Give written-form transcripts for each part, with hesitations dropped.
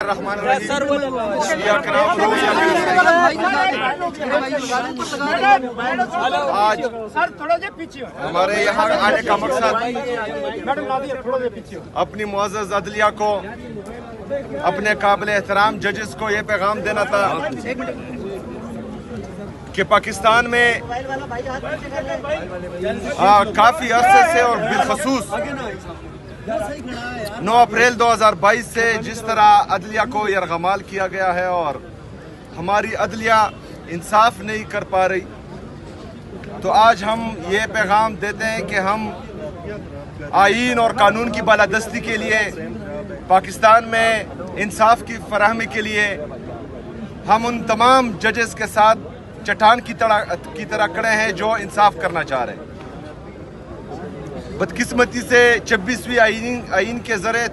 आज हमारे यहाँ आने का मकसद अपनी मुअज़्ज़ज़ अदलिया को, अपने काबिल एहतराम जजेस को ये पैगाम देना था कि पाकिस्तान में काफ़ी अरसे से और बिलखसूस 9 अप्रैल 2022 से जिस तरह अदलिया को यरगमाल किया गया है और हमारी अदलिया इंसाफ नहीं कर पा रही, तो आज हम ये पैगाम देते हैं कि हम आईन और कानून की बालादस्ती के लिए, पाकिस्तान में इंसाफ की फराहमी के लिए हम उन तमाम जजेस के साथ चट्टान की तरह खड़े हैं जो इंसाफ करना चाह रहे हैं। बदकिस्मती से 26वीं आईन के ज़रिए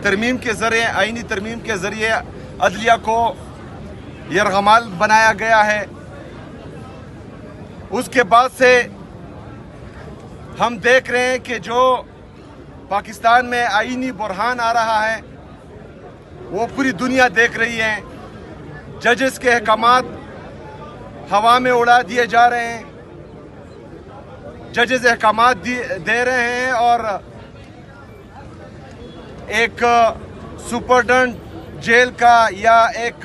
तरमीम के ज़रिए आईनी तरमीम के ज़रिए अदलिया को यरगमाल बनाया गया है। उसके बाद से हम देख रहे हैं कि जो पाकिस्तान में आईनी बुरहान आ रहा है वो पूरी दुनिया देख रही है। जजेस के अहकामात हवा में उड़ा दिए जा रहे हैं, जजेस अहकामात दे रहे हैं और एक सुपरडेंट जेल का या एक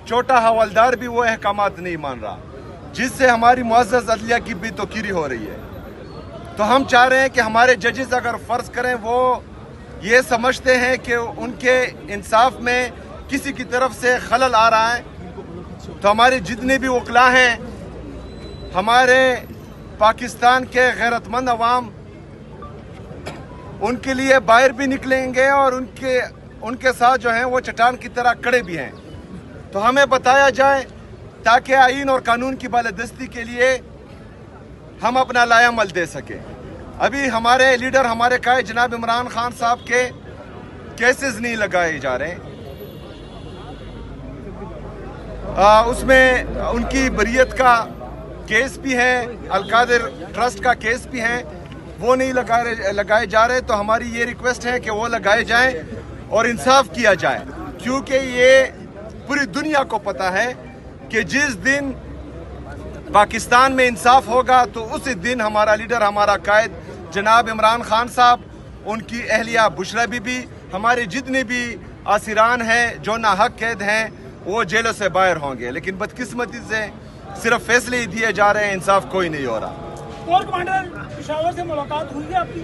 छोटा हवलदार भी वो अहकामात नहीं मान रहा, जिससे हमारी मुअज़्ज़ज़ अदलिया की भी तोकीरी हो रही है। तो हम चाह रहे हैं कि हमारे जजेस अगर फ़र्ज़ करें वो ये समझते हैं कि उनके इंसाफ में किसी की तरफ से खलल आ रहा है, तो हमारे जितने भी वकला हैं, हमारे पाकिस्तान के गैरतमंद अवाम उनके लिए बाहर भी निकलेंगे और उनके साथ जो हैं वो चट्टान की तरह खड़े भी हैं। तो हमें बताया जाए ताकि आईन और कानून की बालादस्ती के लिए हम अपना लायामल दे सकें। अभी हमारे लीडर, हमारे कायद जनाब इमरान खान साहब के केसेस नहीं लगाए जा रहे हैं, उसमें उनकी बरियत का केस भी है, अलकादिर ट्रस्ट का केस भी है, वो नहीं लगाए जा रहे। तो हमारी ये रिक्वेस्ट है कि वो लगाए जाएं और इंसाफ किया जाए, क्योंकि ये पूरी दुनिया को पता है कि जिस दिन पाकिस्तान में इंसाफ होगा तो उसी दिन हमारा लीडर, हमारा कायद जनाब इमरान खान साहब, उनकी अहलिया बुशरा बीबी, हमारे जितने भी आसिरान हैं जो नाहक कैद हैं वो जेलों से बाहर होंगे। लेकिन बदकिस्मती से सिर्फ फैसले ही दिए जा रहे हैं, इंसाफ कोई नहीं हो रहा। कोर कमांडर पेशावर से मुलाकात हुई है आपकी?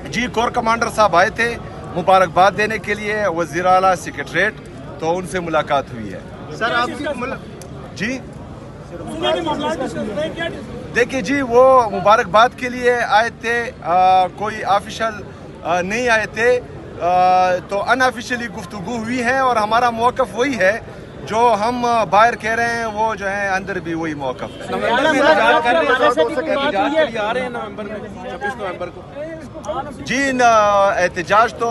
जी, कोर कमांडर साहब आए थे मुबारकबाद देने के लिए वज़ीर आला सेक्रेटरीट, तो उनसे मुलाकात हुई है। सर आपकी जी देखिए जी, वो मुबारकबाद के लिए आए थे, कोई ऑफिशियल नहीं आए थे, तो अनऑफिशियली गुफ्तगू हुई है और हमारा मौक़िफ़ वही है जो हम बाहर कह रहे हैं, वो जो है अंदर भी वही मौक़िफ़ है। जी, एहतजाज तो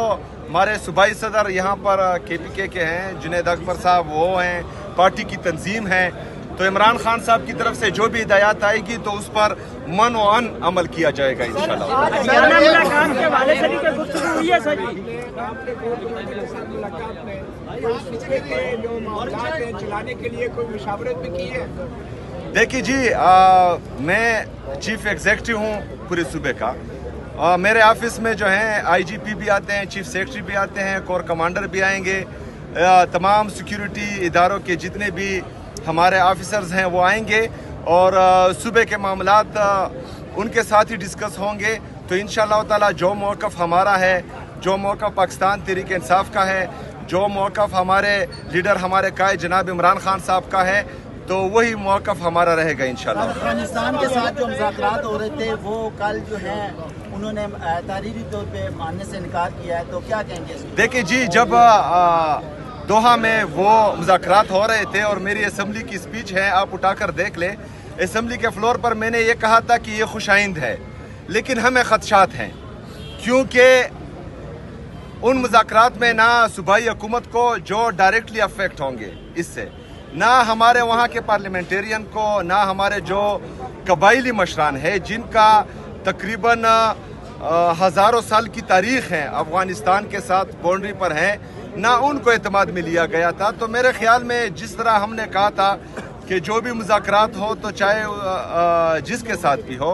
हमारे सूबाई सदर यहाँ पर KPK के हैं, जुनैद अकबर साहब वो हैं, पार्टी की तंजीम है। तो इमरान खान साहब की तरफ से जो भी हिदायत आएगी तो उस पर मन व अन अमल किया जाएगा इंशाल्लाह। देखिए जी, मैं चीफ एग्जीक्यूटिव हूँ पूरे सूबे का, मेरे ऑफिस में जो है IGP भी आते हैं, चीफ सेक्रेटरी भी आते हैं, कोर कमांडर भी आएंगे, तमाम सिक्योरिटी इदारों के जितने भी हमारे ऑफिसर्स हैं वो आएंगे और सूबे के मामलात उनके साथ ही डिस्कस होंगे। तो इंशाअल्लाह ताला जो मौक़िफ़ हमारा है, जो मौक़िफ़ पाकिस्तान तहरीक इंसाफ का है, जो मौक़िफ़ हमारे लीडर, हमारे कायद जनाब इमरान खान साहब का है, तो वही मौक़िफ़ हमारा रहेगा इंशाअल्लाह। अफगानिस्तान के साथ जो मुज़ाकरात हो रहे थे वो कल जो है उन्होंने तारीरी तौर पे मानने से इनकार किया है, तो क्या कहेंगे? देखिए जी, जब दोहा में वो मुज़ाकरात हो रहे थे और मेरी असम्बली की स्पीच है, आप उठाकर देख लें, असम्बली के फ्लोर पर मैंने ये कहा था कि ये खुशाइंद है, लेकिन हमें ख़दशात हैं, क्योंकि उन मुज़ाकरात में ना सूबाई हुकूमत को जो डायरेक्टली अफेक्ट होंगे इससे, ना हमारे वहाँ के पार्लियामेंटेरियन को, ना हमारे जो कबाइली मशरान है जिनका तकरीबन हज़ारों साल की तारीख़ है, अफ़गानिस्तान के साथ बाउंड्री पर हैं, ना उनको एतमाद में लिया गया था। तो मेरे ख्याल में जिस तरह हमने कहा था कि जो भी मुज़ाकरात हो तो चाहे जिसके साथ भी हो,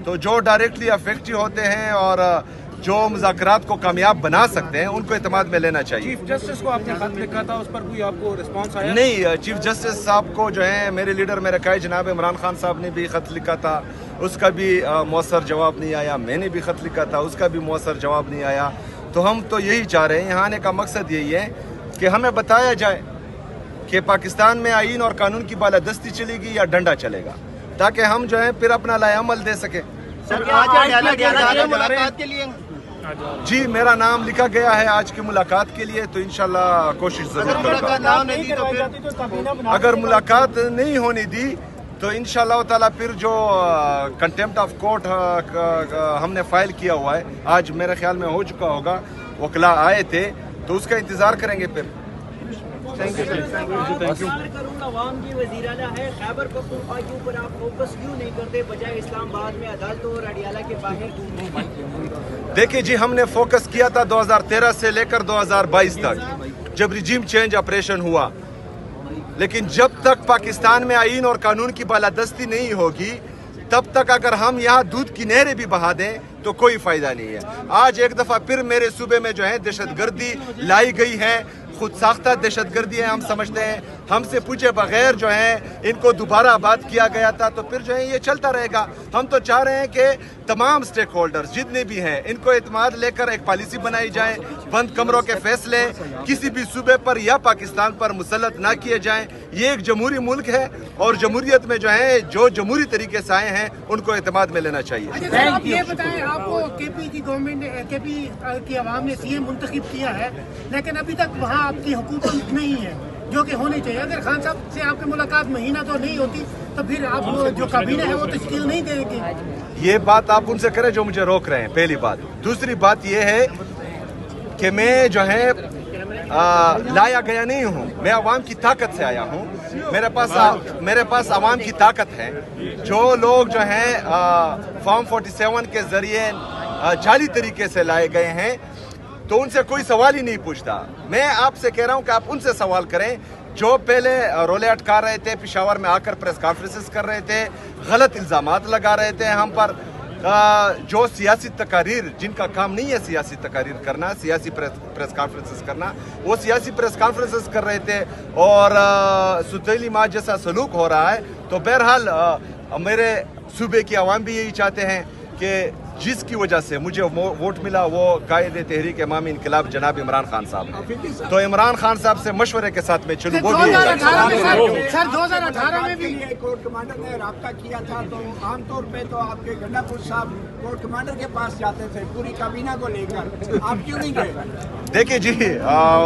तो जो डायरेक्टली अफेक्टिव होते हैं और जो मुज़ाकरात को कामयाब बना सकते हैं उनको एतमाद में लेना चाहिए। चीफ जस्टिस को आपने खत लिखा था, उस पर कोई आपको रिस्पांस आया? नहीं, चीफ जस्टिस साहब को जो है मेरे लीडर मेरे कायद जनाब इमरान खान साहब ने भी खत लिखा था, उसका भी मौसर जवाब नहीं आया। मैंने भी खत लिखा था, उसका भी मौसर जवाब नहीं आया। तो हम तो यही चाह रहे हैं, यहाँ आने का मकसद यही है कि हमें बताया जाए कि पाकिस्तान में आईन और कानून की बालादस्ती चलेगी या डंडा चलेगा, ताकि हम जो है फिर अपना लाएअमल दे सके। सर, आज मुलाकात के लिए जी मेरा नाम लिखा गया है आज की मुलाकात के लिए, तो इंशाल्लाह कोशिश जरूर करूंगा। अगर मुलाकात नहीं होने दी तो इंशाल्लाह ताला फिर जो कंटेम्प्ट ऑफ कोर्ट हमने फाइल किया हुआ है, आज मेरे ख्याल में हो चुका होगा, वकला आए थे, तो उसका इंतजार करेंगे फिर। Thank you. अवाम की वज़ीर-ए-आला है, खैबर पख्तूनख्वा के ऊपर आप फोकस क्यों नहीं करते, बजाय इस्लामाबाद में अदालतों और अडियाला के बाहर घूमने? देखिए जी, हमने फोकस किया था 2013 से लेकर 2022 तक, जब रिजीम चेंज ऑपरेशन हुआ। लेकिन जब तक पाकिस्तान में आईन और कानून की बालादस्ती नहीं होगी, तब तक अगर हम यहाँ दूध की नहरें भी बहा दें तो कोई फायदा नहीं है। आज एक दफा फिर मेरे सूबे में जो है दहशतगर्दी लाई गई है, खुद साख्ता दहशतगर्दी है। हम समझते हैं हमसे पूछे बगैर जो है इनको दोबारा आबाद किया गया था, तो फिर जो है ये चलता रहेगा। हम तो चाह रहे हैं कि तमाम स्टेक होल्डर्स जितने भी हैं इनको एतमाद लेकर एक पॉलिसी बनाई जाए, बंद कमरों के फैसले किसी भी सूबे पर या पाकिस्तान पर मुसल्लत ना किए जाएं। ये एक जमहूरी मुल्क है और जमहूरियत में जो है जो जमहूरी तरीके से आए हैं उनको एतमाद में लेना चाहिए। आप ये बताएं, आपको केपी की गवर्नमेंट ने, केपी की आवाम ने सीएम मुंतखब किया है, लेकिन अभी तक वहाँ आपकी हुकूमत नहीं है जो कि होनी चाहिए। अगर खान साहब से आपकी मुलाकात महीना तो नहीं होती तो फिर आप जो काबीना है वो तश्कील नहीं देगी। ये बात आप उनसे करें जो मुझे रोक रहे हैं, पहली बात। दूसरी बात ये है कि मैं जो है लाया गया नहीं हूँ, मैं आवाम की ताकत से आया हूँ। मेरे पास आवाम की ताकत है। जो लोग जो हैं फॉर्म 47 के जरिए जाली तरीके से लाए गए हैं, तो उनसे कोई सवाल ही नहीं पूछता। मैं आपसे कह रहा हूं कि आप उनसे सवाल करें जो पहले रोले अटका रहे थे, पेशावर में आकर प्रेस कॉन्फ्रेंसेस कर रहे थे, गलत इल्जामात लगा रहे थे हम पर, जो सियासी तकारीर, जिनका काम नहीं है सियासी तकारीर करना, सियासी प्रेस कॉन्फ्रेंसेस करना, वो सियासी प्रेस कॉन्फ्रेंसेस कर रहे थे और सुतैली माँ जैसा सलूक हो रहा है। तो बहरहाल मेरे सूबे की आवाम भी यही चाहते हैं कि जिसकी वजह से मुझे वोट मिला वो कायद तहरीक इमामी इनकलाब जनाब इमरान खान साहब है। तो इमरान खान साहब से मशवरे के साथ में चलूँ। वो भी 2018 में भी कोर्ट कमांडर ने रब्ता किया था, तो आमतौर पे तो आपके गंडापुर साहब कोर्ट कमांडर के पास जाते थे पूरी काबीना को लेकर, आप क्यों नहीं गए? देखिए जी,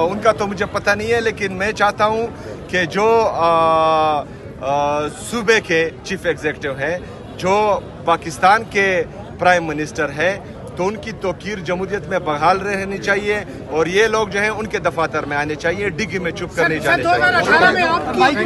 उनका तो मुझे पता नहीं है, लेकिन मैं चाहता हूँ कि जो सूबे के चीफ एग्जीक्यूटिव हैं, जो पाकिस्तान के प्राइम मिनिस्टर है, तो उनकी तौकीर जमहूरियत में बहाल रहनी चाहिए और ये लोग जो हैं उनके दफातर में आने चाहिए, डिग्गी में चुप कर नहीं जाने चाहिए।